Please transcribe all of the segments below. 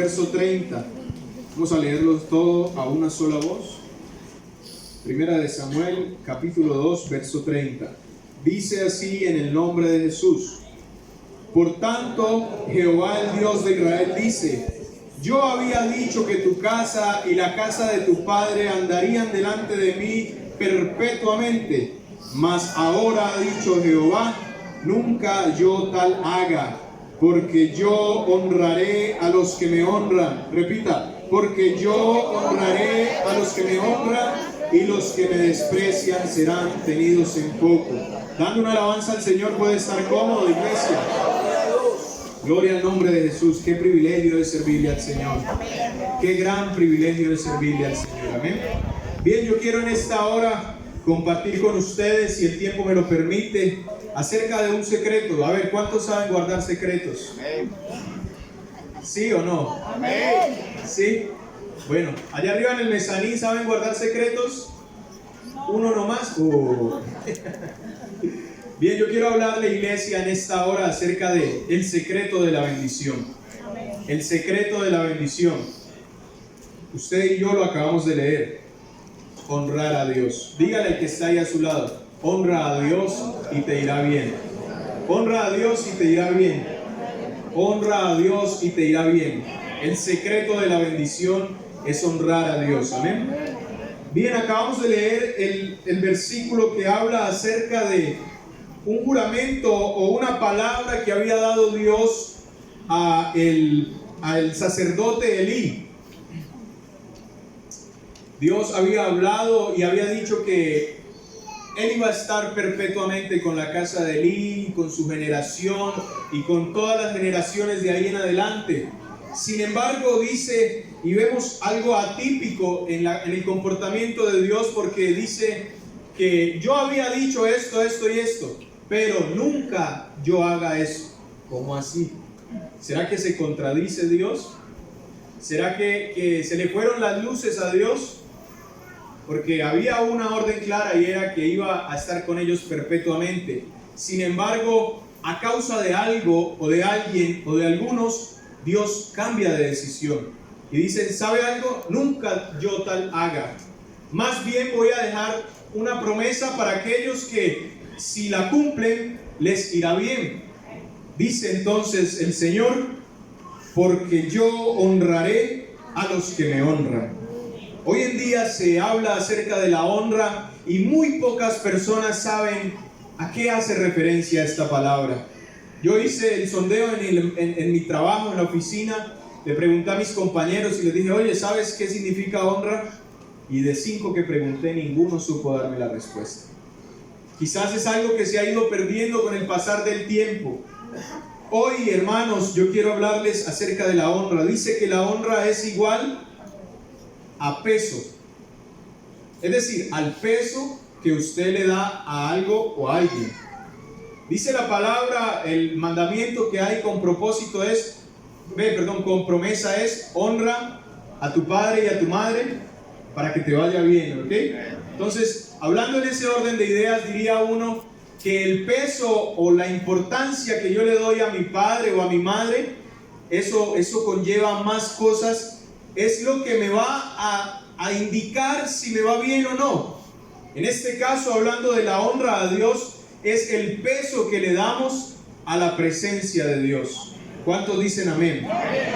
verso 30. Vamos a leerlo todo a una sola voz. Primera de Samuel, capítulo 2, verso 30. Dice así en el nombre de Jesús: Por tanto, Jehová el Dios de Israel dice: Yo había dicho que tu casa y la casa de tu padre andarían delante de mí perpetuamente, mas ahora ha dicho Jehová: nunca yo tal haga, porque yo honraré a los que me honran. Repita: porque yo honraré a los que me honran, y los que me desprecian serán tenidos en poco. Dando una alabanza al Señor puede estar cómodo, iglesia. Gloria al nombre de Jesús. Qué privilegio es servirle al Señor. Qué gran privilegio es servirle al Señor. Amén. Bien, yo quiero en esta hora compartir con ustedes, si el tiempo me lo permite, acerca de un secreto. A ver, ¿cuántos saben guardar secretos? ¿Sí o no? Amén. ¿Sí? Bueno, allá arriba en el mezanín, ¿saben guardar secretos? ¿Uno nomás? Bien, yo quiero hablarle, iglesia, en esta hora acerca de el secreto de la bendición. El secreto de la bendición. Usted y yo lo acabamos de leer. Honrar a Dios. Dígale al que está ahí a su lado: honra a Dios y te irá bien. Honra a Dios y te irá bien. Honra a Dios y te irá bien. El secreto de la bendición es honrar a Dios. Amén. Bien, acabamos de leer el versículo que habla acerca de un juramento o una palabra que había dado Dios al sacerdote Elí. Dios había hablado y había dicho que él iba a estar perpetuamente con la casa de Elí, con su generación y con todas las generaciones de ahí en adelante. Sin embargo, dice, y vemos algo atípico en el comportamiento de Dios, porque dice que yo había dicho esto, esto y esto, pero nunca yo haga eso. ¿Cómo así? ¿Será que se contradice Dios? ¿Será que se le fueron las luces a Dios? Porque había una orden clara y era que iba a estar con ellos perpetuamente. Sin embargo, a causa de algo o de alguien o de algunos, Dios cambia de decisión y dice: ¿sabe algo? Nunca yo tal haga. Más bien voy a dejar una promesa para aquellos que, si la cumplen, les irá bien. Dice entonces el Señor: porque yo honraré a los que me honran. Hoy en día se habla acerca de la honra y muy pocas personas saben a qué hace referencia esta palabra. Yo hice el sondeo en mi trabajo, en la oficina. Le pregunté a mis compañeros y les dije: oye, ¿sabes qué significa honra? Y de 5 que pregunté, ninguno supo darme la respuesta. Quizás es algo que se ha ido perdiendo con el pasar del tiempo. Hoy, hermanos, yo quiero hablarles acerca de la honra. Dice que la honra es igual a peso. Es decir, al peso que usted le da a algo o a alguien. Dice la palabra, el mandamiento que hay con propósito es, con promesa es: honra a tu padre y a tu madre para que te vaya bien, ¿ok? Entonces, hablando en ese orden de ideas, diría uno que el peso o la importancia que yo le doy a mi padre o a mi madre, eso conlleva más cosas. Es lo que me va a indicar si me va bien o no. En este caso, hablando de la honra a Dios, es el peso que le damos a la presencia de Dios. ¿Cuántos dicen amén?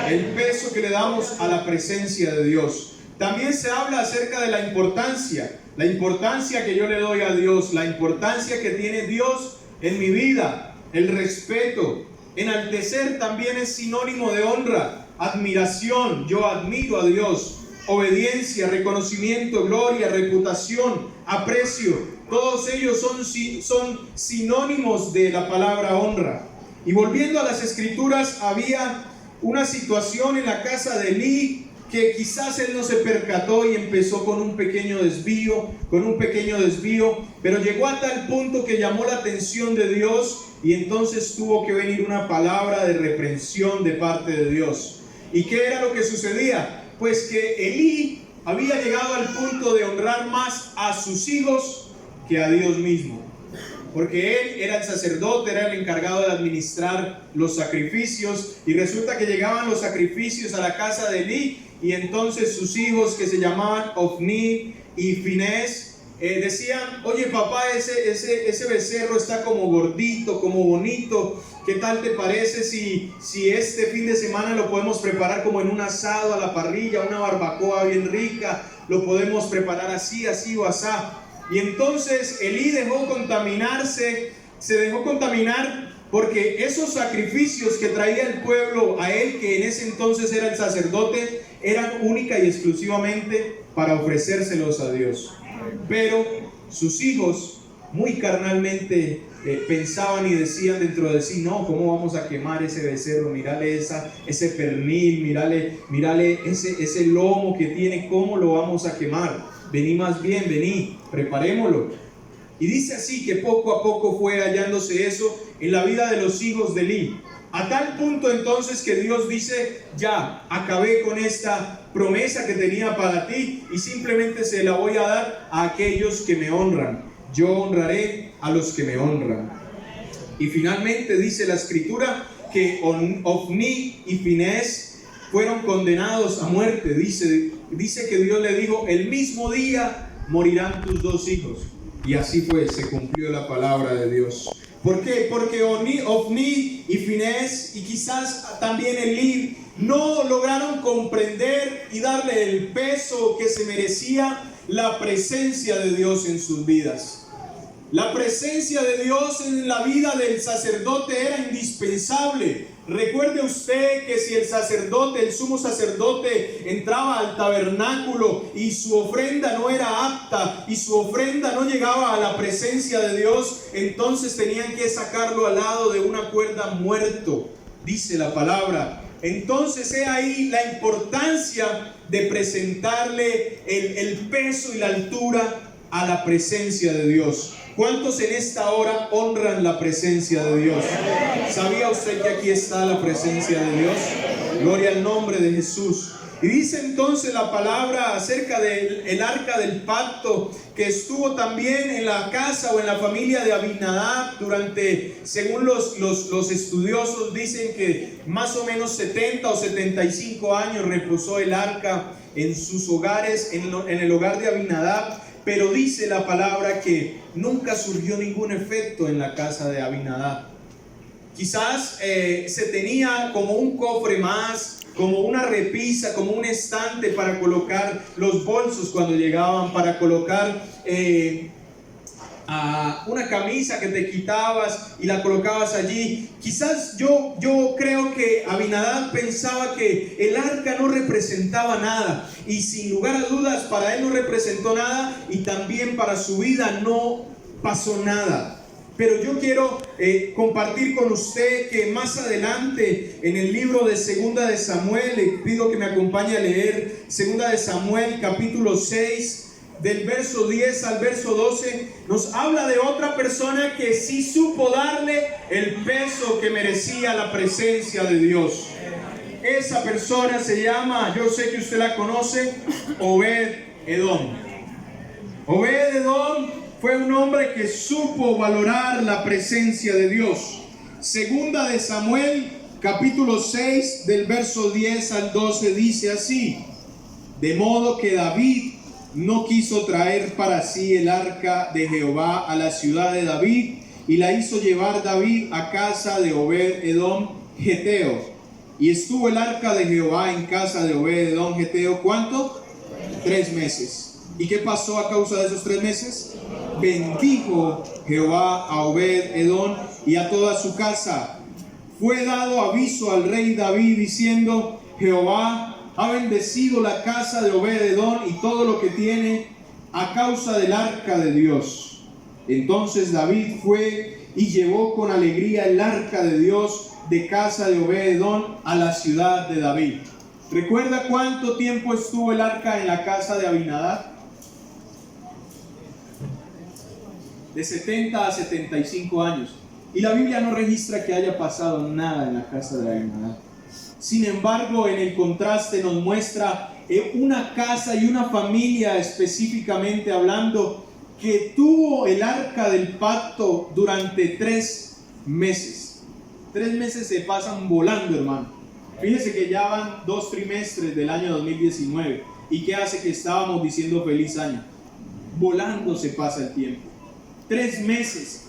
El peso que le damos a la presencia de Dios. También se habla acerca de la importancia que yo le doy a Dios, la importancia que tiene Dios en mi vida, el respeto. Enaltecer también es sinónimo de honra. Admiración, yo admiro a Dios. Obediencia, reconocimiento, gloria, reputación, aprecio, todos ellos son sinónimos de la palabra honra. Y volviendo a las escrituras, había una situación en la casa de Elí que quizás él no se percató y empezó con un pequeño desvío, pero llegó a tal punto que llamó la atención de Dios, y entonces tuvo que venir una palabra de reprensión de parte de Dios. ¿Y qué era lo que sucedía? Pues que Elí había llegado al punto de honrar más a sus hijos que a Dios mismo. porque él era el sacerdote, era el encargado de administrar los sacrificios, y resulta que llegaban los sacrificios a la casa de Elí, y entonces sus hijos, que se llamaban Ofni y Finés, decían: oye papá, ese becerro está como gordito, como bonito, ¿qué tal te parece si este fin de semana lo podemos preparar como en un asado a la parrilla, una barbacoa bien rica, lo podemos preparar así o asá? Y entonces Elí se dejó contaminar porque esos sacrificios que traía el pueblo a él, que en ese entonces era el sacerdote, eran única y exclusivamente para ofrecérselos a Dios. Pero sus hijos, muy carnalmente, pensaban y decían dentro de sí: no, ¿cómo vamos a quemar ese becerro? Mírale ese pernil, mírale ese lomo que tiene, ¿cómo lo vamos a quemar? Vení más bien, vení, preparémoslo. Y dice así que poco a poco fue hallándose eso en la vida de los hijos de Elí, a tal punto entonces que Dios dice: ya, acabé con esta promesa que tenía para ti y simplemente se la voy a dar a aquellos que me honran. Yo honraré a los que me honran. Y finalmente dice la escritura que Ofni y Finés fueron condenados a muerte. Dice que Dios le dijo: el mismo día morirán tus dos hijos. Y así fue, se cumplió la palabra de Dios. ¿Por qué? Porque Ofni y Finés, y quizás también Elí, no lograron comprender y darle el peso que se merecía la presencia de Dios en sus vidas. La presencia de Dios en la vida del sacerdote era indispensable. Recuerde usted que si el sacerdote, el sumo sacerdote, entraba al tabernáculo y su ofrenda no era apta y su ofrenda no llegaba a la presencia de Dios, entonces tenían que sacarlo al lado de una cuerda muerto, dice la palabra. Entonces he ahí la importancia de presentarle el peso y la altura a la presencia de Dios. ¿Cuántos en esta hora honran la presencia de Dios? ¿Sabía usted que aquí está la presencia de Dios? Gloria al nombre de Jesús. Y dice entonces la palabra acerca del arca del pacto, que estuvo también en la casa o en la familia de Abinadab durante, según los estudiosos, dicen que más o menos 70 o 75 años reposó el arca en sus hogares, en el hogar de Abinadab. Pero dice la palabra que nunca surgió ningún efecto en la casa de Abinadab. Quizás se tenía como un cofre más, como una repisa, como un estante para colocar los bolsos cuando llegaban, para colocar una camisa que te quitabas y la colocabas allí. Quizás yo creo que Abinadab pensaba que el arca no representaba nada, y sin lugar a dudas para él no representó nada, y también para su vida no pasó nada. Pero yo quiero compartir con usted que más adelante en el libro de Segunda de Samuel, le pido que me acompañe a leer Segunda de Samuel capítulo 6, del verso 10 al verso 12, nos habla de otra persona que sí supo darle el peso que merecía la presencia de Dios. Esa persona se llama, yo sé que usted la conoce, Obed-Edom. Obed-Edom fue un hombre que supo valorar la presencia de Dios. Segunda de Samuel capítulo 6 del verso 10 al 12 dice así: de modo que David no quiso traer para sí el arca de Jehová a la ciudad de David, y la hizo llevar David a casa de Obed-Edom Geteo. Y estuvo el arca de Jehová en casa de Obed-Edom Geteo, ¿cuánto? 3 meses. ¿Y qué pasó a causa de esos 3 meses? Bendijo Jehová a Obed-Edom y a toda su casa. Fue dado aviso al rey David diciendo: Jehová ha bendecido la casa de Obed-Edom y todo lo que tiene a causa del arca de Dios. Entonces David fue y llevó con alegría el arca de Dios de casa de Obed-Edom a la ciudad de David. ¿Recuerda cuánto tiempo estuvo el arca en la casa de Abinadab? De 70 a 75 años. Y la Biblia no registra que haya pasado nada en la casa de Abinadab. Sin embargo, en el contraste nos muestra una casa y una familia, específicamente hablando, que tuvo el arca del pacto durante 3 meses. 3 meses se pasan volando, hermano. Fíjese que ya van 2 trimestres del año 2019. ¿Y qué hace que estábamos diciendo feliz año? Volando se pasa el tiempo. 3 meses.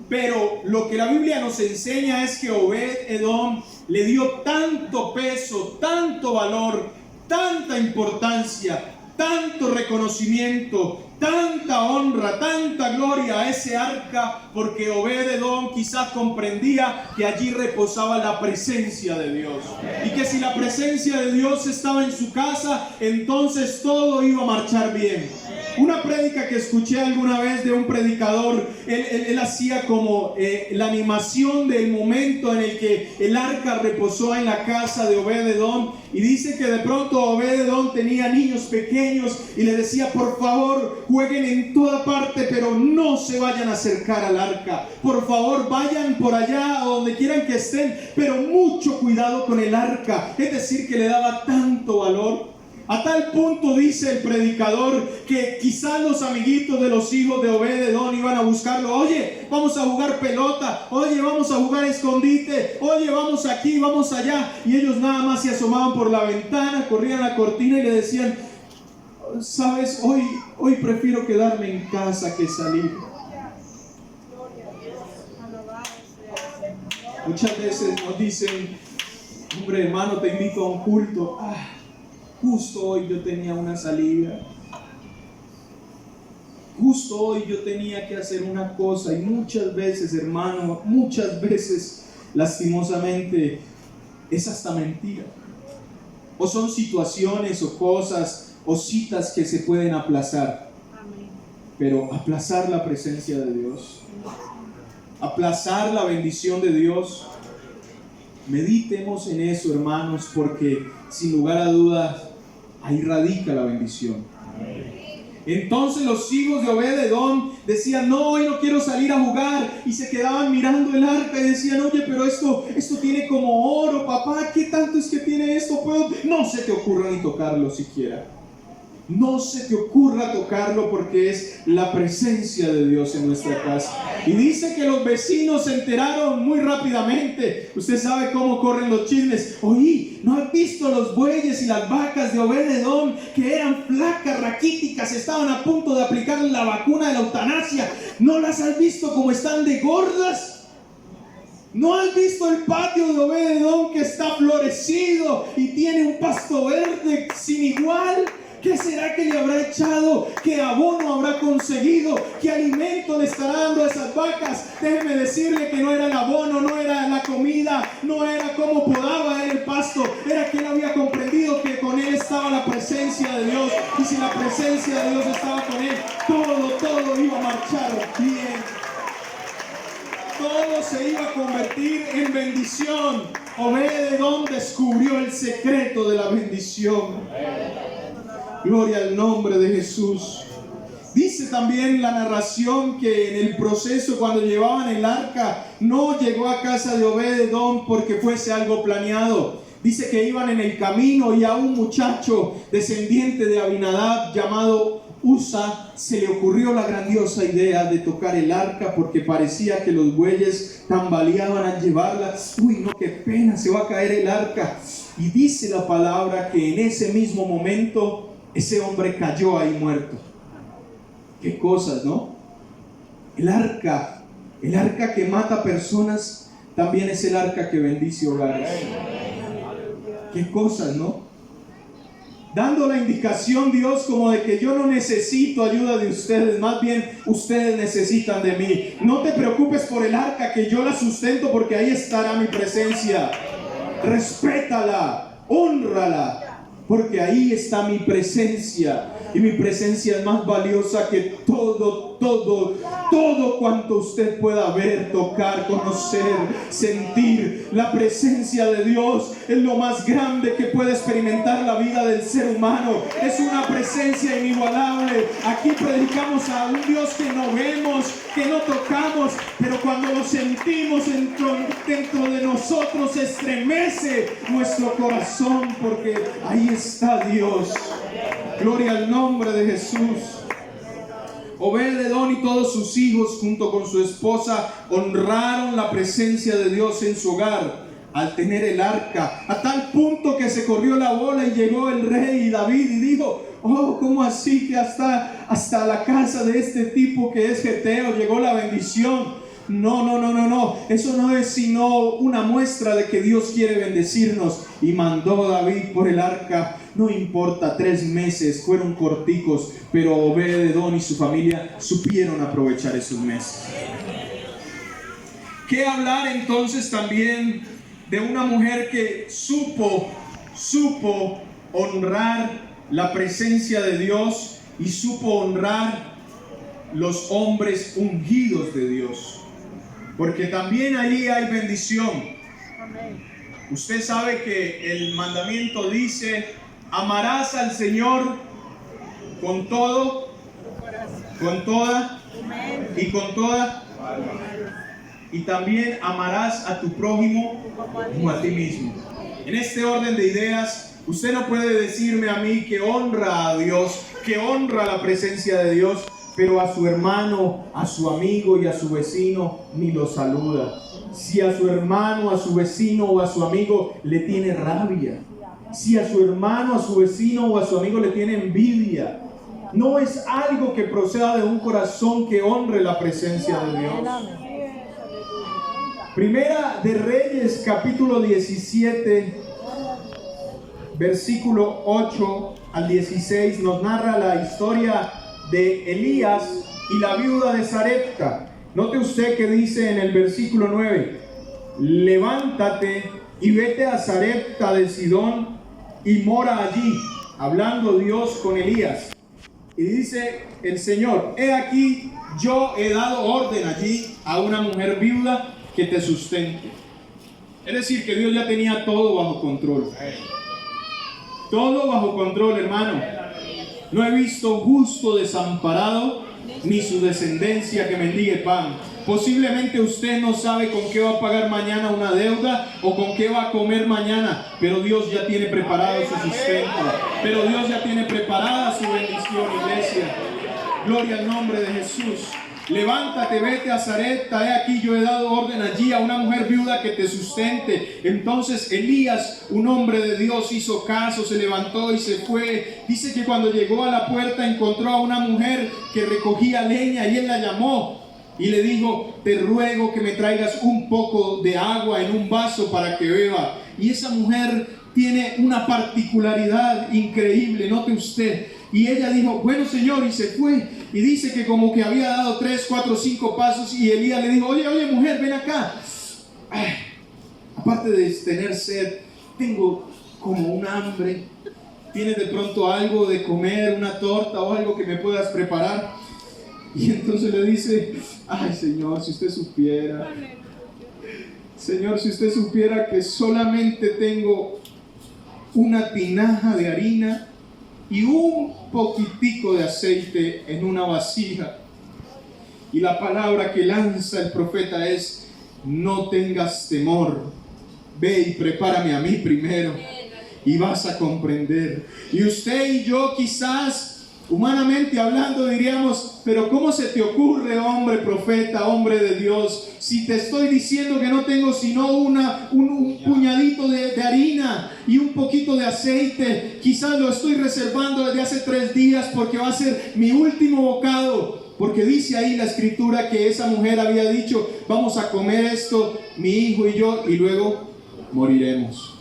Pero lo que la Biblia nos enseña es que Obed-Edom le dio tanto peso, tanto valor, tanta importancia, tanto reconocimiento, tanta honra, tanta gloria a ese arca, porque Obed-Edom quizás comprendía que allí reposaba la presencia de Dios, y que si la presencia de Dios estaba en su casa, entonces todo iba a marchar bien. Una prédica que escuché alguna vez de un predicador, él hacía como la animación del momento en el que el arca reposó en la casa de Obed-Edom, y dice que de pronto Obed-Edom tenía niños pequeños y le decía: por favor, jueguen en toda parte, pero no se vayan a acercar al arca. Por favor, vayan por allá, a donde quieran que estén, pero mucho cuidado con el arca. Es decir, que le daba tanto valor. A tal punto, dice el predicador, que quizás los amiguitos de los hijos de Obed-Edom iban a buscarlo. Oye, vamos a jugar pelota. Oye, vamos a jugar escondite. Oye, vamos aquí, vamos allá. Y ellos nada más se asomaban por la ventana, corrían la cortina y le decían: sabes, hoy prefiero quedarme en casa que salir. Muchas veces nos dicen: hombre, hermano, te invito a un culto. Justo hoy yo tenía una salida. Justo hoy yo tenía que hacer una cosa. Y muchas veces, hermano, muchas veces, lastimosamente, es hasta mentira. O son situaciones o cosas o citas que se pueden aplazar. Pero aplazar la presencia de Dios, aplazar la bendición de Dios. Meditemos en eso, hermanos, porque sin lugar a dudas ahí radica la bendición. Entonces los hijos de Obed-Edom decían: no, hoy no quiero salir a jugar, y se quedaban mirando el arca y decían: oye, pero esto tiene como oro, papá, ¿qué tanto es que tiene esto? No se te ocurra ni tocarlo siquiera. No se te ocurra tocarlo, porque es la presencia de Dios en nuestra casa. Y dice que los vecinos se enteraron muy rápidamente. Usted sabe cómo corren los chismes. Oye, ¿no has visto los bueyes y las vacas de Obed-Edom, que eran flacas, raquíticas, estaban a punto de aplicar la vacuna de la eutanasia? ¿No las has visto como están de gordas? ¿No has visto el patio de Obed-Edom, que está florecido y tiene un pasto verde sin igual? ¿Qué será que le habrá echado? ¿Qué abono habrá conseguido? ¿Qué alimento le estará dando a esas vacas? Déjeme decirle que no era el abono, no era la comida, no era cómo podaba él el pasto. Era que él había comprendido que con él estaba la presencia de Dios. Y si la presencia de Dios estaba con él, todo iba a marchar bien. Todo se iba a convertir en bendición. Obed-Edom descubrió el secreto de la bendición. Gloria al nombre de Jesús. Dice también la narración que en el proceso, cuando llevaban el arca, no llegó a casa de Obed-Edom porque fuese algo planeado. Dice que iban en el camino y a un muchacho descendiente de Abinadab llamado Usa se le ocurrió la grandiosa idea de tocar el arca, porque parecía que los bueyes tambaleaban al llevarla. Uy, no, qué pena, se va a caer el arca. Y dice la palabra que en ese mismo momento ese hombre cayó ahí muerto. Qué cosas, ¿no? El arca que mata personas, también es el arca que bendice hogares. Qué cosas, ¿no? Dando la indicación Dios como de que yo no necesito ayuda de ustedes, más bien ustedes necesitan de mí. No te preocupes por el arca, que yo la sustento, porque ahí estará mi presencia. Respétala, hónrala, porque ahí está mi presencia. Y mi presencia es más valiosa que todo cuanto usted pueda ver, tocar, conocer, sentir. La presencia de Dios es lo más grande que puede experimentar la vida del ser humano. Es una presencia inigualable. Aquí predicamos a un Dios que no vemos, que no tocamos, pero cuando lo sentimos dentro de nosotros, estremece nuestro corazón, porque ahí está Dios. Gloria al nombre de Jesús. Obed-edom y todos sus hijos junto con su esposa honraron la presencia de Dios en su hogar al tener el arca, a tal punto que se corrió la bola y llegó el rey David y dijo: oh, ¿cómo así que hasta la casa de este tipo que es geteo llegó la bendición? No, eso no es sino una muestra de que Dios quiere bendecirnos. Y mandó David por el arca, no importa, 3 meses, fueron corticos, pero Obed-edom y su familia supieron aprovechar esos meses. ¿Qué hablar entonces también de una mujer que supo honrar la presencia de Dios y supo honrar los hombres ungidos de Dios? Porque también allí hay bendición. Usted sabe que el mandamiento dice: amarás al Señor con todo, con toda y con toda. Y también amarás a tu prójimo como a ti mismo. En este orden de ideas, usted no puede decirme a mí que honra a Dios, que honra la presencia de Dios, pero a su hermano, a su amigo y a su vecino ni lo saluda. Si a su hermano, a su vecino o a su amigo le tiene rabia, si a su hermano, a su vecino o a su amigo le tiene envidia, no es algo que proceda de un corazón que honre la presencia de Dios. Primera de Reyes, capítulo 17, versículo 8 al 16, nos narra la historia de Elías y la viuda de Sarepta. Note usted que dice en el versículo 9: levántate y vete a Sarepta de Sidón y mora allí, hablando Dios con Elías. Y dice el Señor: he aquí, yo he dado orden allí a una mujer viuda que te sustente. Es decir, que Dios ya tenía todo bajo control. Todo bajo control, hermano. No he visto justo desamparado, ni su descendencia que mendigue pan. Posiblemente usted no sabe con qué va a pagar mañana una deuda o con qué va a comer mañana, pero Dios ya tiene preparado su sustento. Pero Dios ya tiene preparada su bendición, iglesia. Gloria al nombre de Jesús. Levántate, vete a Sarepta, he aquí yo he dado orden allí a una mujer viuda que te sustente. Entonces Elías, un hombre de Dios, hizo caso, se levantó y se fue. Dice que cuando llegó a la puerta encontró a una mujer que recogía leña y él la llamó y le dijo: te ruego que me traigas un poco de agua en un vaso para que beba. Y esa mujer tiene una particularidad increíble, note usted. Y ella dijo: bueno, Señor, y se fue. Y dice que como que había dado 3, 4, 5 pasos y Elías le dijo: oye mujer, ven acá. Ay, aparte de tener sed, tengo como un hambre. ¿Tienes de pronto algo de comer, una torta o algo que me puedas preparar? Y entonces le dice: ay, Señor, si usted supiera. Señor, si usted supiera que solamente tengo una tinaja de harina y un poquitico de aceite en una vasija. Y la palabra que lanza el profeta es: no tengas temor, ve y prepárame a mí primero y vas a comprender. Y usted y yo quizás, humanamente hablando, diríamos: pero ¿cómo se te ocurre, hombre profeta, hombre de Dios, si te estoy diciendo que no tengo sino un puñadito de harina y un poquito de aceite? Quizás lo estoy reservando desde hace 3 días porque va a ser mi último bocado. Porque dice ahí la escritura que esa mujer había dicho: vamos a comer esto, mi hijo y yo, y luego moriremos.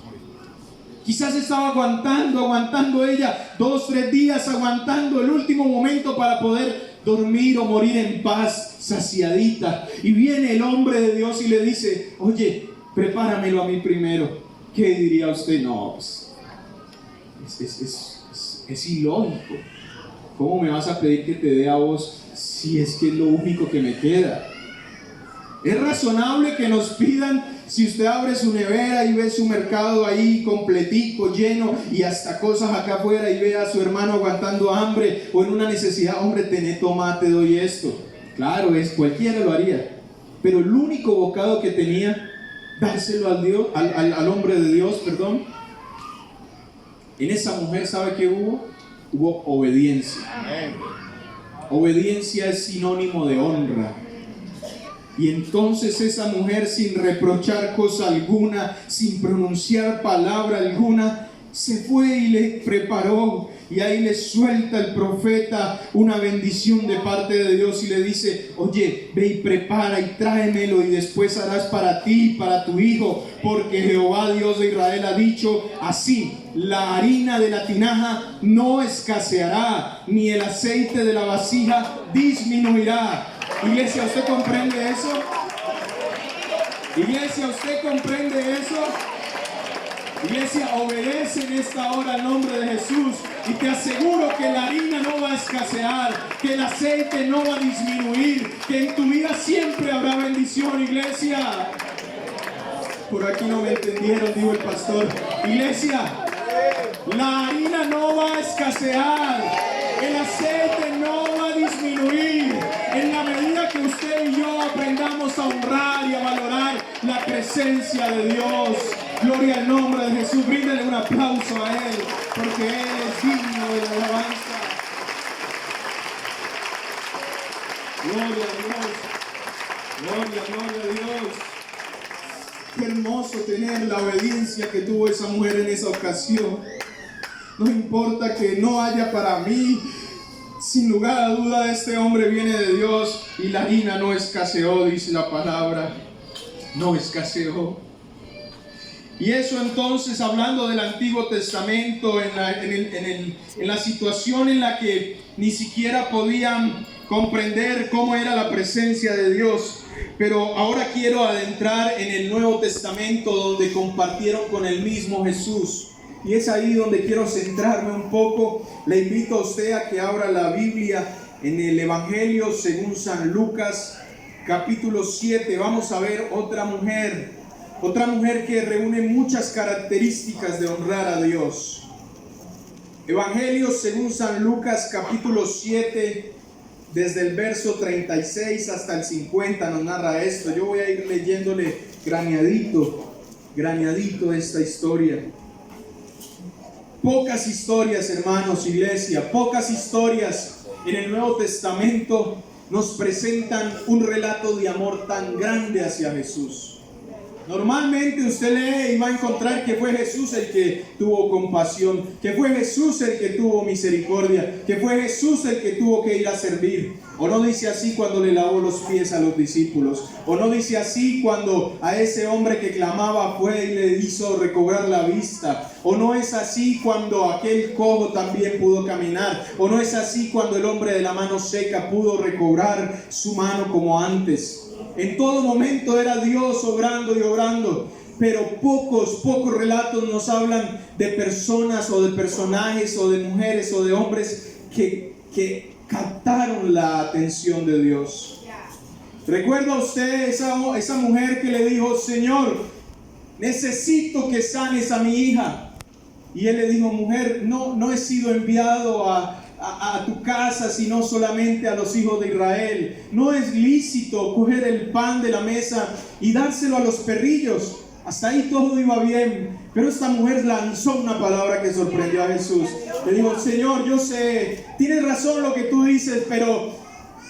Quizás estaba aguantando ella 2, 3 días, aguantando el último momento para poder dormir o morir en paz, saciadita. Y viene el hombre de Dios y le dice: oye, prepáramelo a mí primero. ¿Qué diría usted? No, pues, es ilógico. ¿Cómo me vas a pedir que te dé a vos si es que es lo único que me queda? Es razonable que nos pidan. Si usted abre su nevera y ve su mercado ahí completico, lleno, y hasta cosas acá afuera, y ve a su hermano aguantando hambre o en una necesidad: hombre, tené tomate, doy esto. Claro, cualquiera lo haría. Pero el único bocado que tenía, dárselo al hombre de Dios, perdón. En esa mujer, ¿sabe qué hubo? Hubo obediencia. Obediencia es sinónimo de honra. Y entonces esa mujer, sin reprochar cosa alguna, sin pronunciar palabra alguna, se fue y le preparó. Y ahí le suelta el profeta una bendición de parte de Dios y le dice: oye, ve y prepara y tráemelo, y después harás para ti y para tu hijo, porque Jehová Dios de Israel ha dicho así: la harina de la tinaja no escaseará, ni el aceite de la vasija disminuirá. Iglesia, ¿usted comprende eso? Iglesia, ¿usted comprende eso? Iglesia, obedece en esta hora al nombre de Jesús, y te aseguro que la harina no va a escasear, que el aceite no va a disminuir, que en tu vida siempre habrá bendición. Iglesia, por aquí no me entendieron, dijo el pastor. Iglesia, la harina no va a escasear, el aceite no va a disminuir, en la medida que usted y yo aprendamos a honrar y a valorar la presencia de Dios. Gloria al nombre de Jesús. Bríndale un aplauso a Él, porque Él es digno de la alabanza. Gloria a Dios. Gloria a Dios. Qué hermoso tener la obediencia que tuvo esa mujer en esa ocasión. No importa que no haya para mí, sin lugar a duda este hombre viene de Dios, y la harina no escaseó, dice la palabra. No escaseó. Y eso entonces, hablando del Antiguo Testamento, en la situación en la que ni siquiera podían comprender cómo era la presencia de Dios. Pero ahora quiero adentrar en el Nuevo Testamento, donde compartieron con el mismo Jesús. Y es ahí donde quiero centrarme un poco. Le invito a usted a que abra la Biblia en el Evangelio según San Lucas, capítulo 7. Vamos a ver otra mujer que reúne muchas características de honrar a Dios. Evangelio según San Lucas, capítulo 7, desde el verso 36 hasta el 50 nos narra esto. Yo voy a ir leyéndole graneadito esta historia. Pocas historias, hermanos, iglesia, pocas historias en el Nuevo Testamento nos presentan un relato de amor tan grande hacia Jesús. Normalmente usted lee y va a encontrar que fue Jesús el que tuvo compasión, que fue Jesús el que tuvo misericordia, que fue Jesús el que tuvo que ir a servir. O no dice así cuando le lavó los pies a los discípulos. O no dice así cuando a ese hombre que clamaba fue y le hizo recobrar la vista. O no es así cuando aquel cojo también pudo caminar. O no es así cuando el hombre de la mano seca pudo recobrar su mano como antes. En todo momento era Dios obrando y obrando, pero pocos relatos nos hablan de personas o de personajes o de mujeres o de hombres que captaron la atención de Dios. ¿Recuerda usted esa mujer que le dijo: Señor, necesito que sanes a mi hija? Y él le dijo: mujer, no he sido enviado a tu casa, sino solamente a los hijos de Israel. No es lícito coger el pan de la mesa y dárselo a los perrillos. Hasta ahí todo iba bien, pero esta mujer lanzó una palabra que sorprendió a Jesús. Le dijo: Señor, yo sé, tienes razón lo que tú dices, pero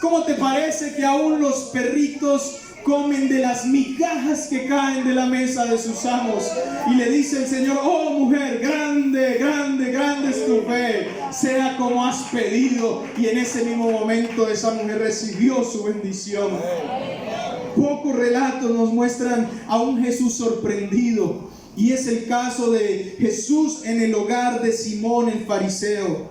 ¿cómo te parece que aún los perritos comen de las migajas que caen de la mesa de sus amos? Y le dice el Señor: oh mujer, grande es tu fe, sea como has pedido. Y en ese mismo momento esa mujer recibió su bendición. Pocos relatos nos muestran a un Jesús sorprendido, y es el caso de Jesús en el hogar de Simón el fariseo.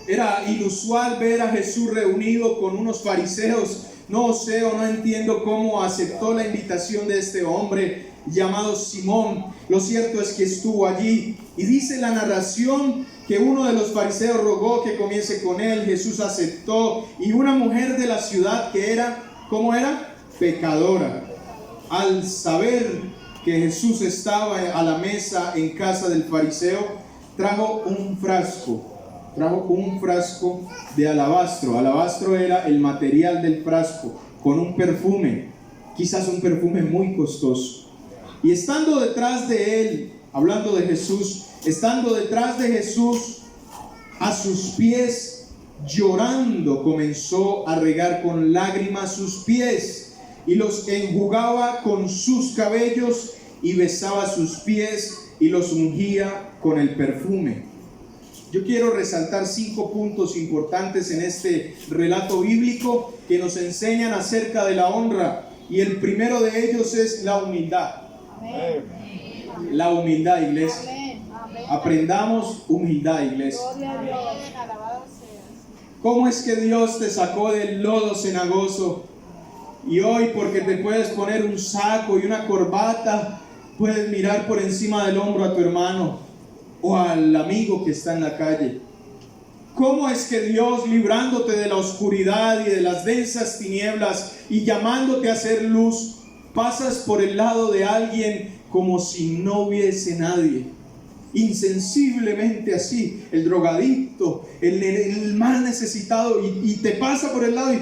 Era inusual ver a Jesús reunido con unos fariseos. No sé o no entiendo cómo aceptó la invitación de este hombre llamado Simón. Lo cierto es que estuvo allí, y dice la narración que uno de los fariseos rogó que comiese con él. Jesús aceptó, y una mujer de la ciudad que era, ¿cómo era? Pecadora, al saber que Jesús estaba a la mesa en casa del fariseo, trajo un frasco de alabastro. Alabastro era el material del frasco, con un perfume, quizás un perfume muy costoso. Y estando detrás de él, hablando de Jesús, estando detrás de Jesús, a sus pies llorando comenzó a regar con lágrimas sus pies y los enjugaba con sus cabellos y besaba sus pies y los ungía con el perfume. Yo quiero resaltar 5 puntos importantes en este relato bíblico que nos enseñan acerca de la honra, y el primero de ellos es la humildad. Amén. La humildad, iglesia. Amén. Aprendamos humildad, iglesia. ¿Cómo es que Dios te sacó del lodo cenagoso y hoy, porque te puedes poner un saco y una corbata, puedes mirar por encima del hombro a tu hermano o al amigo que está en la calle? ¿Cómo es que Dios, librándote de la oscuridad y de las densas tinieblas y llamándote a hacer luz, pasas por el lado de alguien como si no hubiese nadie? Insensiblemente así, el drogadicto, el más necesitado, y te pasa por el lado y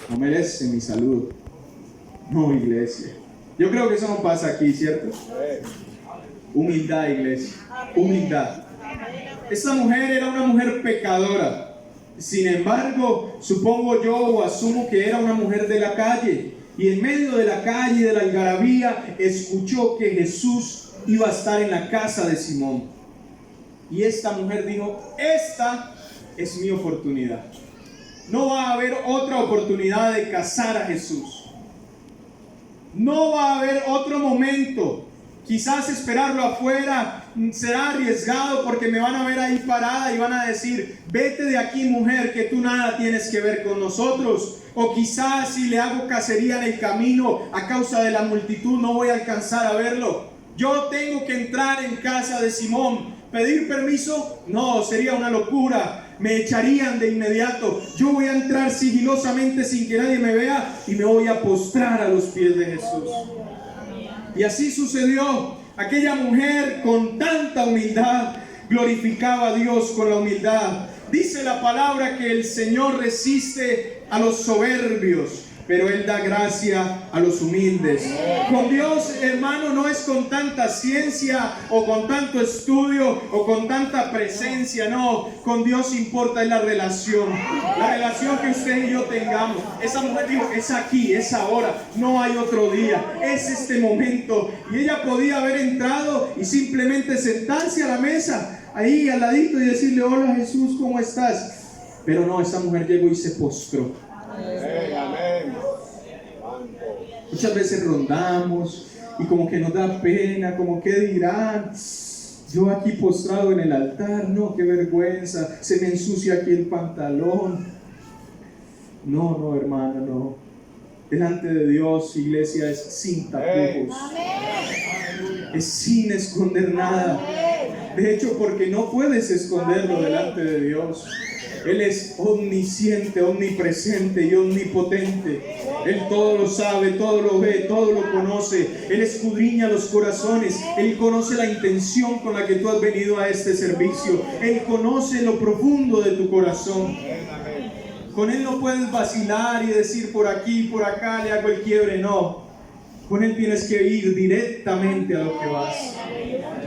no merece mi saludo. No, iglesia. Yo creo que eso no pasa aquí, ¿cierto? Humildad, iglesia. Humildad. Esta mujer era una mujer pecadora. Sin embargo, supongo yo o asumo que era una mujer de la calle. Y en medio de la calle y de la algarabía, escuchó que Jesús iba a estar en la casa de Simón. Y esta mujer dijo: esta es mi oportunidad. No va a haber otra oportunidad de cazar a Jesús. No va a haber otro momento. Quizás esperarlo afuera será arriesgado porque me van a ver ahí parada y van a decir: vete de aquí, mujer, que tú nada tienes que ver con nosotros. O quizás si le hago cacería en el camino a causa de la multitud no voy a alcanzar a verlo. Yo tengo que entrar en casa de Simón. ¿Pedir permiso? No, sería una locura. Me echarían de inmediato. Yo voy a entrar sigilosamente sin que nadie me vea y me voy a postrar a los pies de Jesús. Y así sucedió. Aquella mujer con tanta humildad glorificaba a Dios con la humildad. Dice la palabra que el Señor resiste a los soberbios, pero Él da gracia a los humildes. Con Dios, hermano, no es con tanta ciencia o con tanto estudio o con tanta presencia, no. Con Dios importa es la relación que usted y yo tengamos. Esa mujer dijo: es aquí, es ahora, no hay otro día, es este momento. Y ella podía haber entrado y simplemente sentarse a la mesa, ahí al ladito, y decirle: hola Jesús, ¿cómo estás? Pero no, esa mujer llegó y se postró. Amén. Muchas veces rondamos y como que nos da pena, como que dirán: yo aquí postrado en el altar, no, qué vergüenza, se me ensucia aquí el pantalón. No, hermana, no. Delante de Dios, iglesia, es sin tapujos. Es sin esconder nada. De hecho, porque no puedes esconderlo delante de Dios. Él es omnisciente, omnipresente y omnipotente. Él todo lo sabe, todo lo ve, todo lo conoce. Él escudriña los corazones. Él conoce la intención con la que tú has venido a este servicio. Él conoce lo profundo de tu corazón. Con Él no puedes vacilar y decir: por aquí, por acá le hago el quiebre. No. Con Él tienes que ir directamente a lo que vas.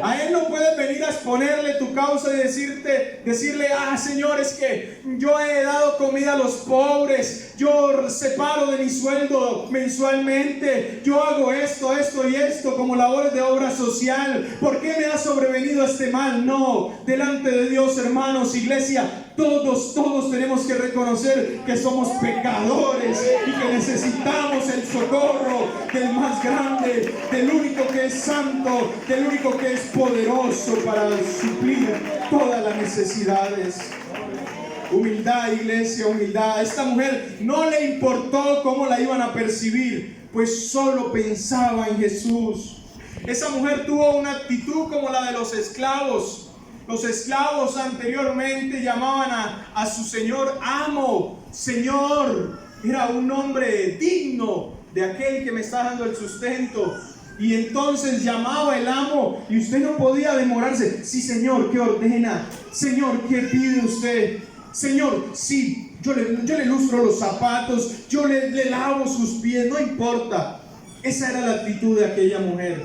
A Él no puedes venir a exponerle tu causa y decirle: ah, Señor, es que yo he dado comida a los pobres, yo separo de mi sueldo mensualmente, yo hago esto y esto como labores de obra social. ¿Por qué me ha sobrevenido este mal? No, delante de Dios, hermanos, iglesia, todos tenemos que reconocer que somos pecadores y que necesitamos el socorro del más grande, del único que es santo, del único que es poderoso para suplir todas las necesidades. Humildad, iglesia, humildad. A esta mujer no le importó cómo la iban a percibir, pues solo pensaba en Jesús. Esa mujer tuvo una actitud como la de los esclavos. Los esclavos anteriormente llamaban a su señor amo, Señor. Era un nombre digno de aquel que me está dando el sustento. Y entonces llamaba el amo y usted no podía demorarse. Sí, Señor, ¿qué ordena? Señor, ¿qué pide usted? Señor, sí, yo le lustro los zapatos, yo le lavo sus pies, no importa. Esa era la actitud de aquella mujer.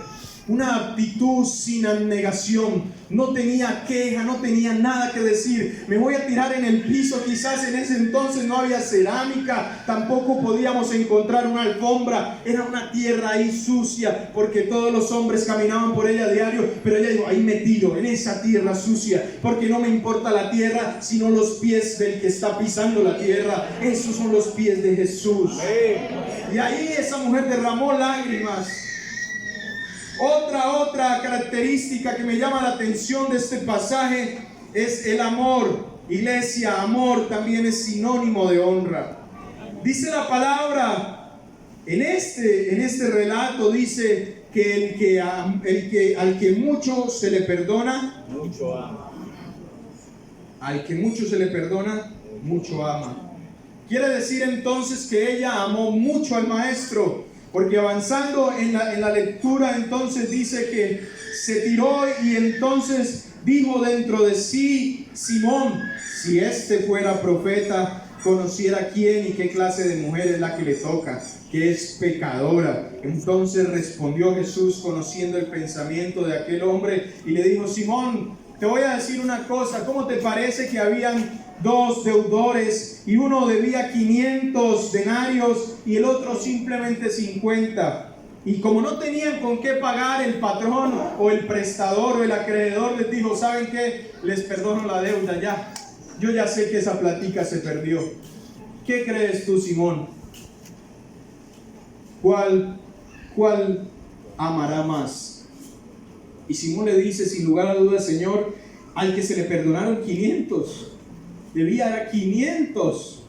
una actitud sin abnegación. No tenía queja, no tenía nada que decir. Me voy a tirar en el piso. Quizás en ese entonces no había cerámica, tampoco podíamos encontrar una alfombra. Era una tierra ahí sucia, porque todos los hombres caminaban por ella a diario. Pero ella dijo, ahí me tiro, en esa tierra sucia, porque no me importa la tierra, sino los pies del que está pisando la tierra. Esos son los pies de Jesús. Y ahí esa mujer derramó lágrimas. Otra característica que me llama la atención de este pasaje es el amor. Iglesia, amor también es sinónimo de honra. Dice la palabra, en este relato dice que al que mucho se le perdona, mucho ama. Al que mucho se le perdona, mucho ama. Quiere decir entonces que ella amó mucho al maestro. Porque avanzando en la lectura, entonces dice que se tiró y entonces dijo dentro de sí, Simón, si este fuera profeta, conociera quién y qué clase de mujer es la que le toca, que es pecadora. Entonces respondió Jesús, conociendo el pensamiento de aquel hombre, y le dijo, Simón, te voy a decir una cosa, ¿cómo te parece que habían dos deudores y uno debía 500 denarios y el otro simplemente 50? Y como no tenían con qué pagar, el patrón o el prestador o el acreedor les dijo, ¿saben qué? Les perdono la deuda ya. Yo ya sé que esa platica se perdió. ¿Qué crees tú, Simón? ¿Cuál amará más? Y Simón le dice, sin lugar a dudas, Señor, al que se le perdonaron 500. Debía 500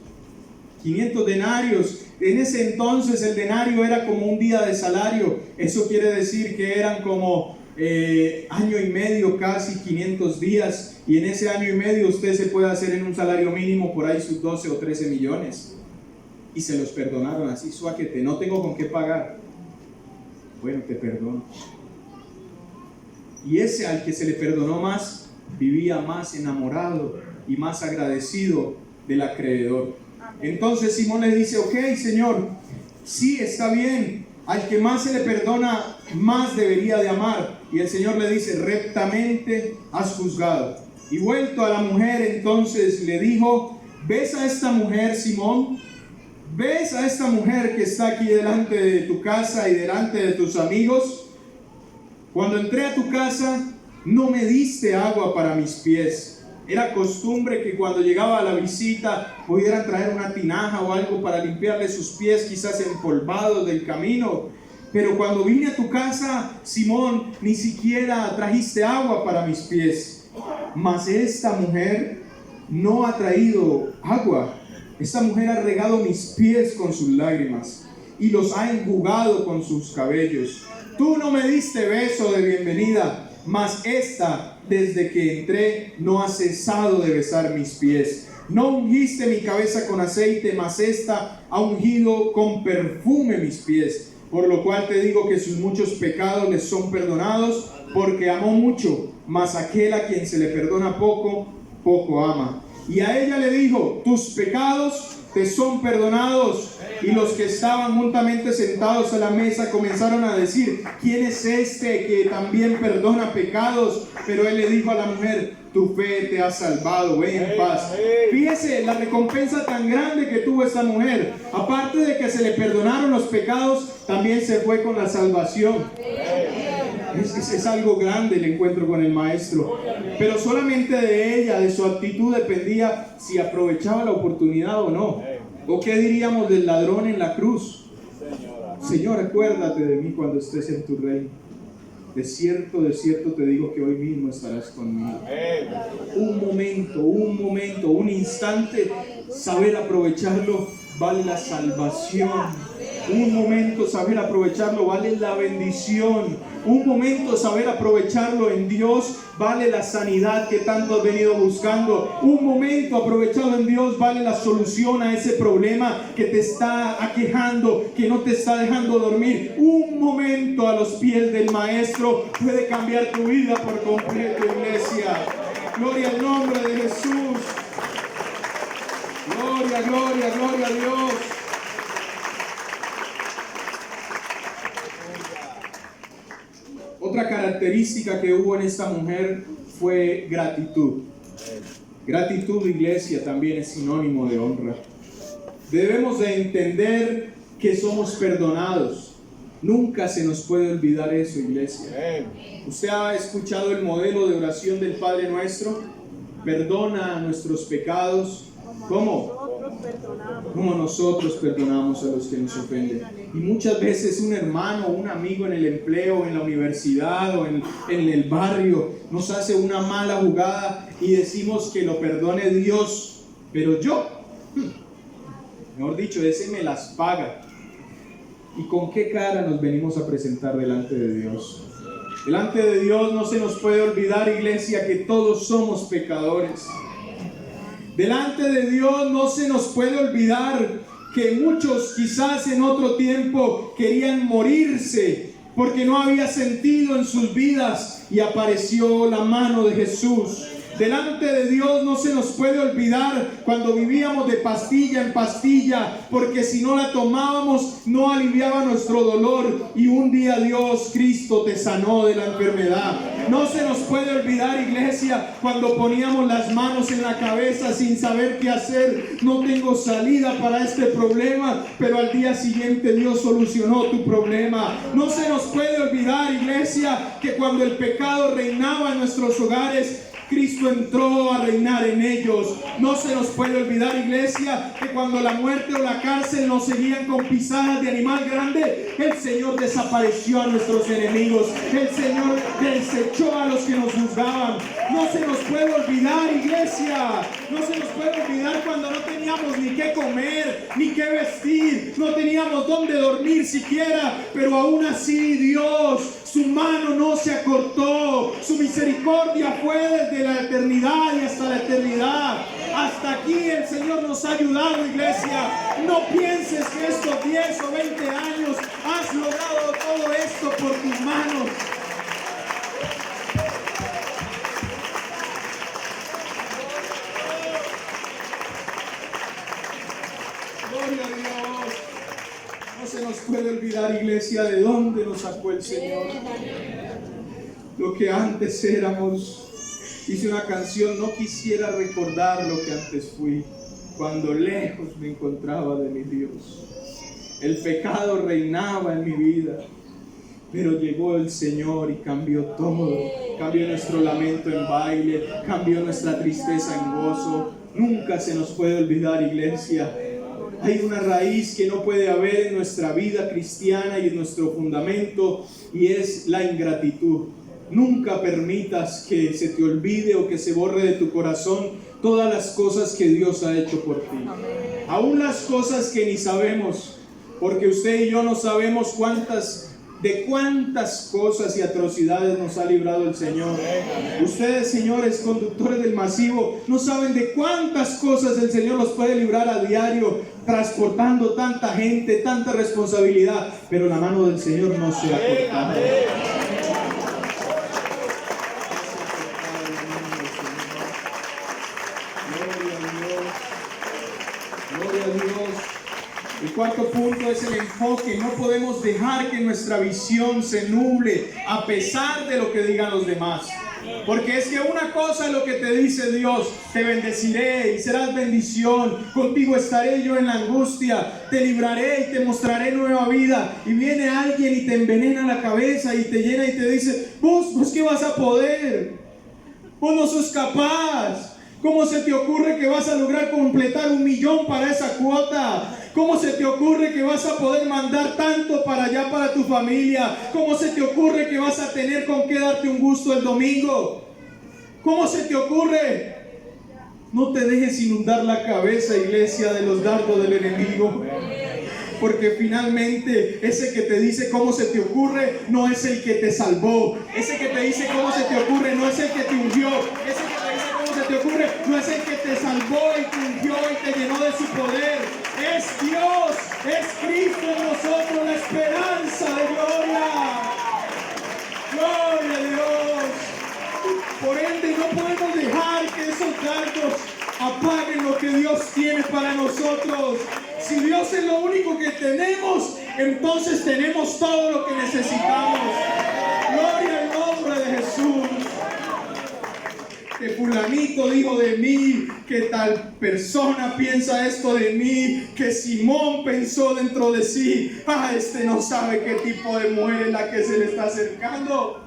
denarios. En ese entonces el denario era como un día de salario. Eso quiere decir que eran como año y medio, casi 500 días. Y en ese año y medio usted se puede hacer en un salario mínimo por ahí sus 12 o 13 millones. Y se los perdonaron así, suáquete, no tengo con qué pagar. Bueno, te perdono. Y ese al que se le perdonó más, vivía más enamorado y más agradecido del acreedor. Entonces Simón le dice, ok, Señor, sí, está bien, al que más se le perdona, más debería de amar. Y el Señor le dice, rectamente has juzgado. Y vuelto a la mujer, entonces le dijo, ¿ves a esta mujer, Simón? ¿Ves a esta mujer que está aquí delante de tu casa y delante de tus amigos? Cuando entré a tu casa, no me diste agua para mis pies. Era costumbre que cuando llegaba a la visita pudieran traer una tinaja o algo para limpiarle sus pies, quizás empolvados del camino. Pero cuando vine a tu casa, Simón, ni siquiera trajiste agua para mis pies. Mas esta mujer no ha traído agua. Esta mujer ha regado mis pies con sus lágrimas y los ha enjugado con sus cabellos. Tú no me diste beso de bienvenida, mas esta, desde que entré, no ha cesado de besar mis pies. No ungiste mi cabeza con aceite, mas esta ha ungido con perfume mis pies. Por lo cual te digo que sus muchos pecados les son perdonados, porque amó mucho, mas aquel a quien se le perdona poco, poco ama. Y a ella le dijo, tus pecados te son perdonados. Y los que estaban juntamente sentados a la mesa comenzaron a decir, ¿quién es este que también perdona pecados? Pero él le dijo a la mujer, tu fe te ha salvado, ve en paz. Fíjese la recompensa tan grande que tuvo esta mujer. Aparte de que se le perdonaron los pecados, también se fue con la salvación. Es algo grande el encuentro con el maestro. Pero solamente de ella, de su actitud, dependía si aprovechaba la oportunidad o no. ¿O qué diríamos del ladrón en la cruz? Señor, acuérdate de mí cuando estés en tu reino. De cierto te digo que hoy mismo estarás conmigo. Un momento, un instante, saber aprovecharlo vale la salvación. Un momento saber aprovecharlo vale la bendición. Un momento saber aprovecharlo en Dios vale la sanidad que tanto has venido buscando. Un momento aprovechado en Dios vale la solución a ese problema que te está aquejando, que no te está dejando dormir. Un momento a los pies del Maestro puede cambiar tu vida por completo, iglesia. Gloria al nombre de Jesús. Gloria, gloria, gloria a Dios. Otra característica que hubo en esta mujer fue gratitud. Gratitud, iglesia, también es sinónimo de honra. Debemos de entender que somos perdonados. Nunca se nos puede olvidar eso, iglesia. ¿Usted ha escuchado el modelo de oración del Padre Nuestro? Perdona nuestros pecados. ¿Cómo? Como nosotros perdonamos a los que nos ofenden. Y muchas veces un hermano, un amigo en el empleo, en la universidad o en el barrio nos hace una mala jugada y decimos que lo perdone Dios, pero yo, mejor dicho, ese me las paga. ¿Y con qué cara nos venimos a presentar delante de Dios? Delante de Dios no se nos puede olvidar, iglesia, que todos somos pecadores. Delante de Dios no se nos puede olvidar que muchos quizás en otro tiempo querían morirse porque no había sentido en sus vidas y apareció la mano de Jesús. Delante de Dios no se nos puede olvidar cuando vivíamos de pastilla en pastilla, porque si no la tomábamos no aliviaba nuestro dolor, y un día Dios, Cristo, te sanó de la enfermedad. No se nos puede olvidar, iglesia, cuando poníamos las manos en la cabeza sin saber qué hacer. No tengo salida para este problema, pero al día siguiente Dios solucionó tu problema. No se nos puede olvidar, iglesia, que cuando el pecado reinaba en nuestros hogares, Cristo entró a reinar en ellos. No se nos puede olvidar, iglesia, que cuando la muerte o la cárcel nos seguían con pisadas de animal grande, el Señor desapareció a nuestros enemigos. El Señor desechó a los que nos juzgaban. No se nos puede olvidar, iglesia. No se nos puede olvidar cuando no teníamos ni qué comer, ni qué vestir. No teníamos dónde dormir siquiera. Pero aún así Dios, su mano no se acortó. Su misericordia fue desde la eternidad y hasta la eternidad. Hasta aquí el Señor nos ha ayudado, iglesia. No pienses que estos 10 o 20 años has logrado todo esto por tus manos. Gloria a Dios. No se nos puede olvidar, iglesia, de dónde nos sacó el Señor. Lo que antes éramos. Hice una canción: no quisiera recordar lo que antes fui, cuando lejos me encontraba de mi Dios. El pecado reinaba en mi vida, pero llegó el Señor y cambió todo. Cambió nuestro lamento en baile, cambió nuestra tristeza en gozo. Nunca se nos puede olvidar, iglesia. Hay una raíz que no puede haber en nuestra vida cristiana y en nuestro fundamento, y es la ingratitud. Nunca permitas que se te olvide o que se borre de tu corazón todas las cosas que Dios ha hecho por ti. Aún las cosas que ni sabemos, porque usted y yo no sabemos de cuántas cosas y atrocidades nos ha librado el Señor. Ustedes, señores conductores del masivo, no saben de cuántas cosas el Señor los puede librar a diario, transportando tanta gente, tanta responsabilidad, pero la mano del Señor no se ha cortado. Gloria a Dios. El cuarto punto es el enfoque. No podemos dejar que nuestra visión se nuble a pesar de lo que digan los demás. Porque es que una cosa es lo que te dice Dios: te bendeciré y serás bendición, contigo estaré yo en la angustia, te libraré y te mostraré nueva vida. Y viene alguien y te envenena la cabeza y te llena y te dice: vos ¿qué vas a poder? Vos no sos capaz. ¿Cómo se te ocurre que vas a lograr completar 1 millón para esa cuota? ¿Cómo se te ocurre que vas a poder mandar tanto para allá para tu familia? ¿Cómo se te ocurre que vas a tener con qué darte un gusto el domingo? ¿Cómo se te ocurre? No te dejes inundar la cabeza, iglesia, de los dardos del enemigo. Porque finalmente ese que te dice cómo se te ocurre no es el que te salvó. Ese que te dice cómo se te ocurre no es el que te ungió. Ese que te dice cómo se te ocurre no es el que te salvó y te ungió y te llenó de su poder. Es Dios, es Cristo en nosotros, la esperanza de gloria. Gloria a Dios. Por ende no podemos dejar que esos dardos apaguen lo que Dios tiene para nosotros. Si Dios es lo único que tenemos, entonces tenemos todo lo que necesitamos. Gloria Fulanito dijo de mí, que tal persona piensa esto de mí, que Simón pensó dentro de sí, este no sabe qué tipo de mujer es la que se le está acercando.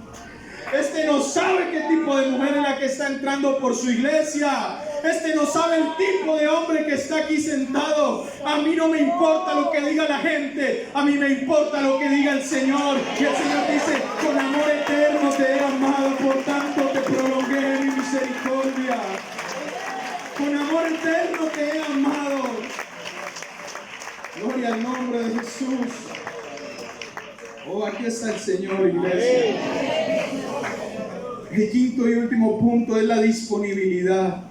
Este no sabe qué tipo de mujer es la que está entrando por su iglesia. Este no sabe el tipo de hombre que está aquí sentado. A mí no me importa lo que diga la gente. A mí me importa lo que diga el Señor. Y el Señor dice, con amor eterno te he amado, por tanto te prolongué mi misericordia. Con amor eterno te he amado. Gloria al nombre de Jesús. Oh, aquí está el Señor, iglesia. El quinto y último punto es la disponibilidad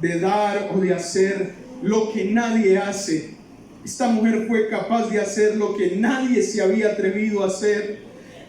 de dar o de hacer lo que nadie hace. Esta mujer fue capaz de hacer lo que nadie se había atrevido a hacer,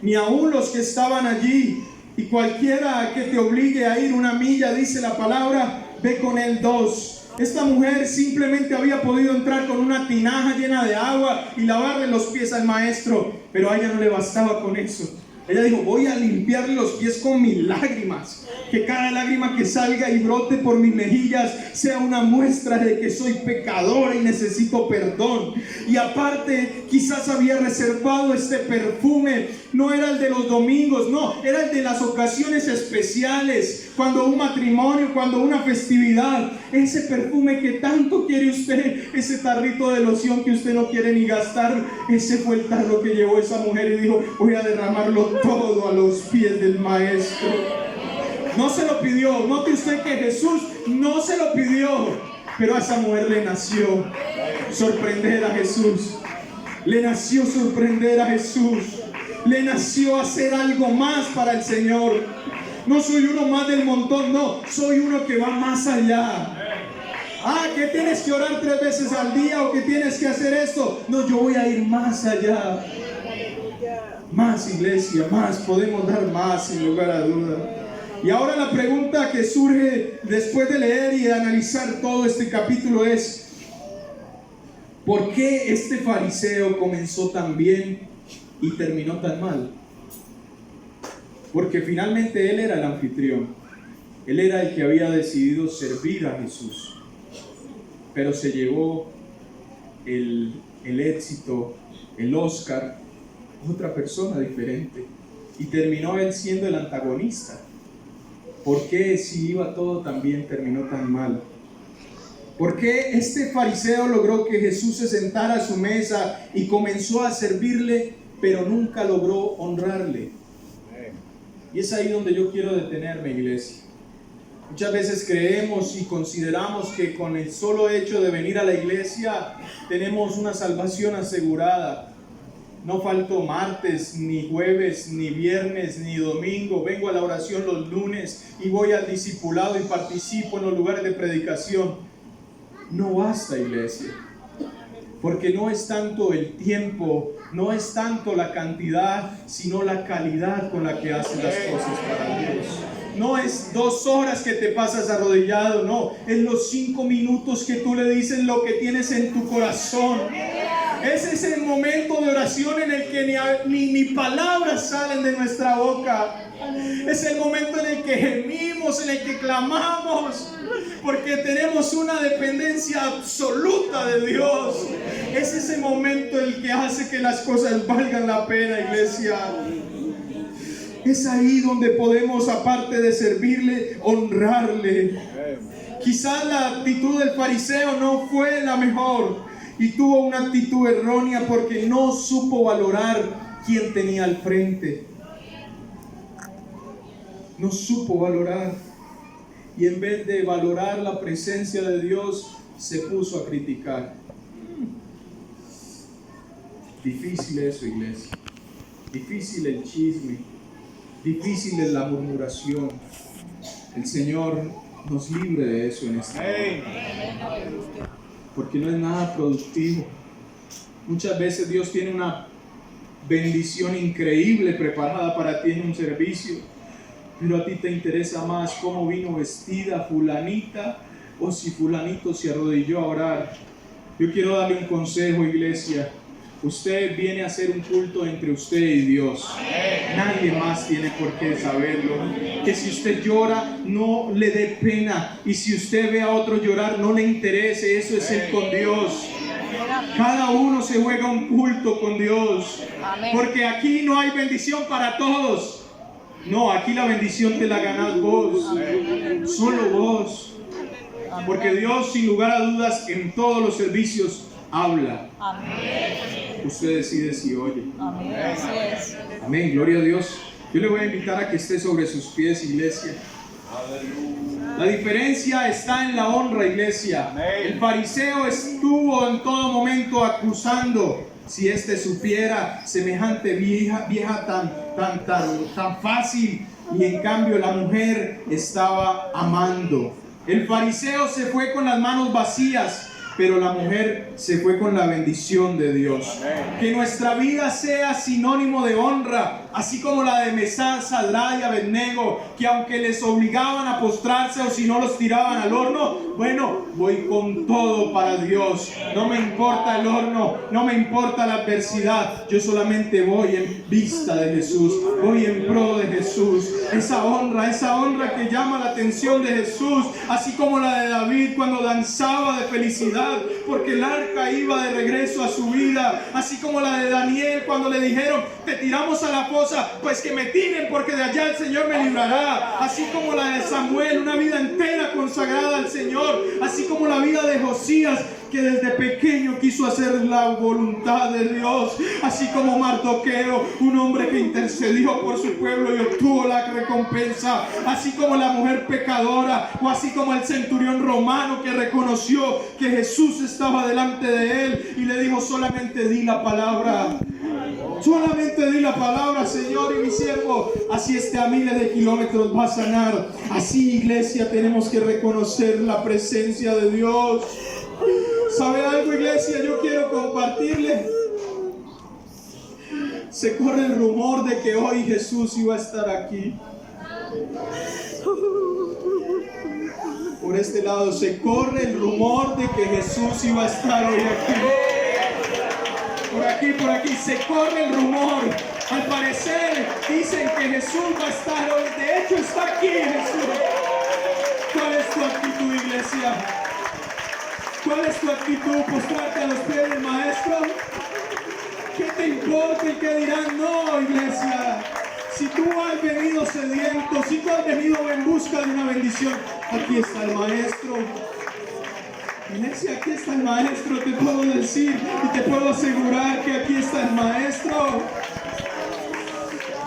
ni aun los que estaban allí. Y cualquiera que te obligue a ir una milla, dice la palabra, ve con él 2. Esta mujer simplemente había podido entrar con una tinaja llena de agua y lavarle los pies al maestro, pero a ella no le bastaba con eso. Ella dijo, voy a limpiarle los pies con mis lágrimas. Que cada lágrima que salga y brote por mis mejillas sea una muestra de que soy pecadora y necesito perdón. Y aparte, quizás había reservado este perfume. No era el de los domingos, no, era el de las ocasiones especiales. Cuando un matrimonio, cuando una festividad. Ese perfume que tanto quiere usted, ese tarrito de loción que usted no quiere ni gastar. Ese fue el tarro que llevó esa mujer y dijo, voy a derramarlo todo a los pies del maestro. No se lo pidió. Note usted que Jesús no se lo pidió, pero a esa mujer le nació sorprender a Jesús. Le nació sorprender a Jesús. Le nació hacer algo más para el Señor. No soy uno más del montón, no, soy uno que va más allá. Que tienes que orar 3 veces al día o que tienes que hacer esto. No, yo voy a ir más allá. Más, iglesia, más, podemos dar más sin lugar a duda. Y ahora la pregunta que surge después de leer y de analizar todo este capítulo es: ¿por qué este fariseo comenzó tan bien y terminó tan mal? Porque finalmente él era el anfitrión. Él era el que había decidido servir a Jesús. Pero se llevó el éxito, el Oscar, otra persona diferente. Y terminó él siendo el antagonista. ¿Por qué si iba todo tan bien terminó tan mal? ¿Por qué este fariseo logró que Jesús se sentara a su mesa y comenzó a servirle, pero nunca logró honrarle? Y es ahí donde yo quiero detenerme, iglesia. Muchas veces creemos y consideramos que con el solo hecho de venir a la iglesia tenemos una salvación asegurada. No falto martes, ni jueves, ni viernes, ni domingo. Vengo a la oración los lunes y voy al discipulado y participo en los lugares de predicación. No basta, iglesia. Porque no es tanto el tiempo, no es tanto la cantidad, sino la calidad con la que haces las cosas para Dios. No es 2 horas que te pasas arrodillado, no. Es los 5 minutos que tú le dices lo que tienes en tu corazón. Ese es el momento de oración en el que ni palabras salen de nuestra boca. Es el momento en el que gemimos, en el que clamamos, porque tenemos una dependencia absoluta de Dios. Es ese momento el que hace que las cosas valgan la pena, iglesia. Es ahí donde podemos, aparte de servirle, honrarle. Quizás la actitud del fariseo no fue la mejor y tuvo una actitud errónea porque no supo valorar quién tenía al frente. No supo valorar, y en vez de valorar la presencia de Dios, se puso a criticar. Difícil eso, iglesia. Difícil el chisme. Difícil es la murmuración. El Señor nos libre de eso en esta hora, porque no es nada productivo. Muchas veces Dios tiene una bendición increíble preparada para ti en un servicio, pero a ti te interesa más cómo vino vestida fulanita o si fulanito se arrodilló a orar. Yo quiero darle un consejo, iglesia. usted viene a hacer un culto entre usted y Dios. Nadie más tiene por qué saberlo. Que si usted llora, no le dé pena. Y si usted ve a otro llorar, no le interese. Eso es ser con Dios. Cada uno se juega un culto con Dios. Porque aquí no hay bendición para todos. No, aquí la bendición te la ganas vos. Solo vos. Porque Dios, sin lugar a dudas, en todos los servicios habla. Usted decide si oye. Amén, gloria a Dios. Yo le voy a invitar a que esté sobre sus pies, iglesia. La diferencia está en la honra, iglesia. El fariseo estuvo en todo momento acusando. Si este supiera semejante vieja tan fácil, y en cambio la mujer estaba amando. El fariseo se fue con las manos vacías, pero la mujer se fue con la bendición de Dios. Que nuestra vida sea sinónimo de honra, así como la de Mesán, Sadrach y Abednego, que aunque les obligaban a postrarse o si no los tiraban al horno, bueno, voy con todo para Dios. No me importa el horno, no me importa la adversidad, yo solamente voy en vista de Jesús, voy en pro de Jesús. Esa honra que llama la atención de Jesús, así como la de David cuando danzaba de felicidad porque el arca iba de regreso a su vida, así como la de Daniel cuando le dijeron: te tiramos a la fosa, pues que me tiren porque de allá el Señor me librará, así como la de Samuel, una vida entera consagrada al Señor, así como la vida de Josías, que desde pequeño quiso hacer la voluntad de Dios, así como Mardoqueo, un hombre que intercedió por su pueblo y obtuvo la recompensa, así como la mujer pecadora, o así como el centurión romano que reconoció que Jesús estaba delante de él y le dijo: solamente di la palabra. Solamente di la palabra, Señor, y mi siervo, así esté a miles de kilómetros, va a sanar. Así, iglesia, tenemos que reconocer la presencia de Dios. ¿Sabe algo, iglesia? Yo quiero compartirle. Se corre el rumor de que hoy Jesús iba a estar aquí. Por este lado se corre el rumor de que Jesús iba a estar hoy aquí. Por aquí se corre el rumor. Al parecer dicen que Jesús va a estar hoy. De hecho está aquí Jesús. ¿Cuál es tu actitud, iglesia? ¿Cuál es tu actitud? ¿Postrarte a los pies del Maestro? ¿Qué te importa y qué dirán? No, iglesia. Si tú has venido sediento, si tú has venido en busca de una bendición, aquí está el Maestro. Iglesia, aquí está el Maestro, te puedo decir y te puedo asegurar que aquí está el Maestro.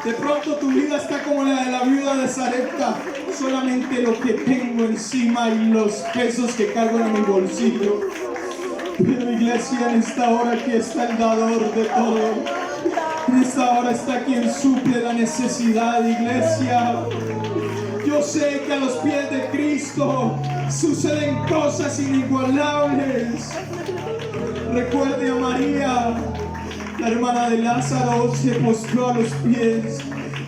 De pronto tu vida está como la de la viuda de Sarepta, solamente lo que tengo encima y los pesos que cargo en mi bolsillo. Pero iglesia, en esta hora aquí está el dador de todo. En esta hora está quien suple la necesidad, iglesia. Yo sé que a los pies de Cristo suceden cosas inigualables. Recuerde a María, la hermana de Lázaro, se postró a los pies.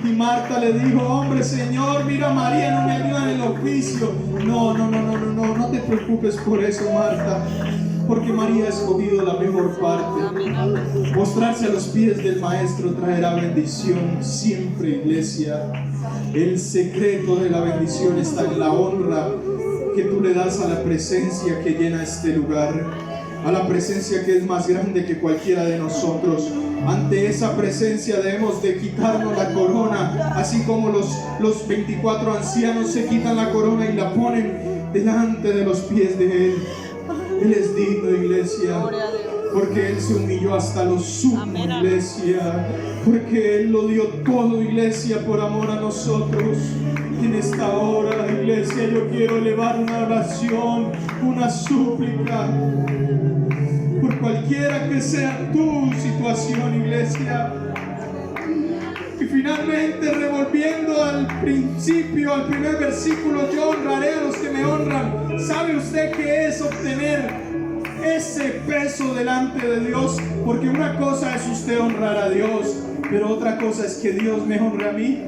Y Marta le dijo: hombre, Señor, mira, María no me ayuda en el oficio. No te preocupes por eso, Marta, porque María ha escogido la mejor parte. Postrarse a los pies del Maestro traerá bendición siempre, iglesia. El secreto de la bendición está en la honra que tú le das a la presencia que llena este lugar, a la presencia que es más grande que cualquiera de nosotros. Ante esa presencia debemos de quitarnos la corona, así como los 24 ancianos se quitan la corona y la ponen delante de los pies de Él. Él es digno, iglesia, porque Él se humilló hasta lo sumo, iglesia, porque Él lo dio todo, iglesia, por amor a nosotros. En esta hora, iglesia, yo quiero elevar una oración, una súplica, por cualquiera que sea tu situación, iglesia. Y finalmente, revolviendo al principio, al primer versículo: yo honraré a los que me honran. ¿Sabe usted qué es obtener ese peso delante de Dios? Porque una cosa es usted honrar a Dios, pero otra cosa es que Dios me honre a mí.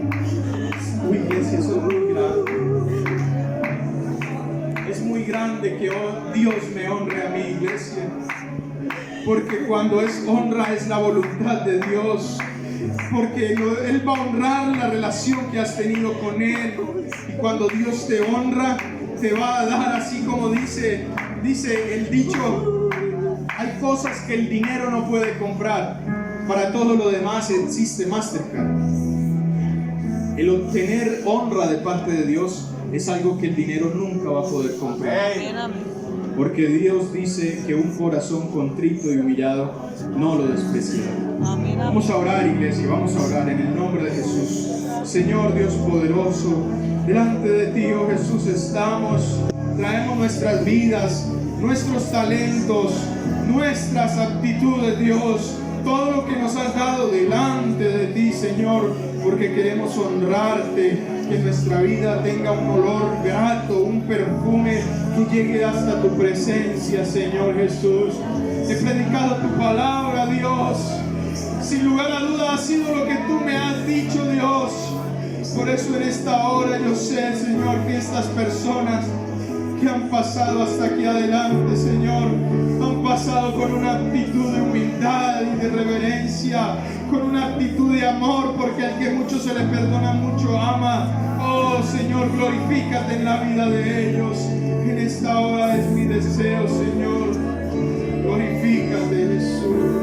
Uy, iglesia, eso es muy grande. Es muy grande que Dios me honre a mí, iglesia. porque cuando es honra es la voluntad de Dios, porque Él va a honrar la relación que has tenido con Él, y cuando Dios te honra, te va a dar, así como dice el dicho, hay cosas que el dinero no puede comprar. Para todo lo demás existe Mastercard. El obtener honra de parte de Dios es algo que el dinero nunca va a poder comprar. Porque Dios dice que un corazón contrito y humillado no lo despreciará. Vamos a orar, iglesia, vamos a orar en el nombre de Jesús. Señor Dios poderoso, delante de ti, oh Jesús, estamos. Traemos nuestras vidas, nuestros talentos, nuestras aptitudes, Dios, todo lo que nos has dado delante de ti, Señor, porque queremos honrarte, que nuestra vida tenga un olor grato, un perfume que llegue hasta tu presencia, Señor Jesús. He predicado tu palabra, Dios. Sin lugar a duda ha sido lo que tú me has dicho, Dios. Por eso en esta hora yo sé, Señor, que estas personas que han pasado hasta aquí adelante, Señor, han pasado con una actitud de humildad y de reverencia, con una actitud de amor, porque al que mucho se le perdona, mucho ama. Oh Señor, glorifícate en la vida de ellos. En esta hora es mi deseo, Señor. Glorifícate, Jesús.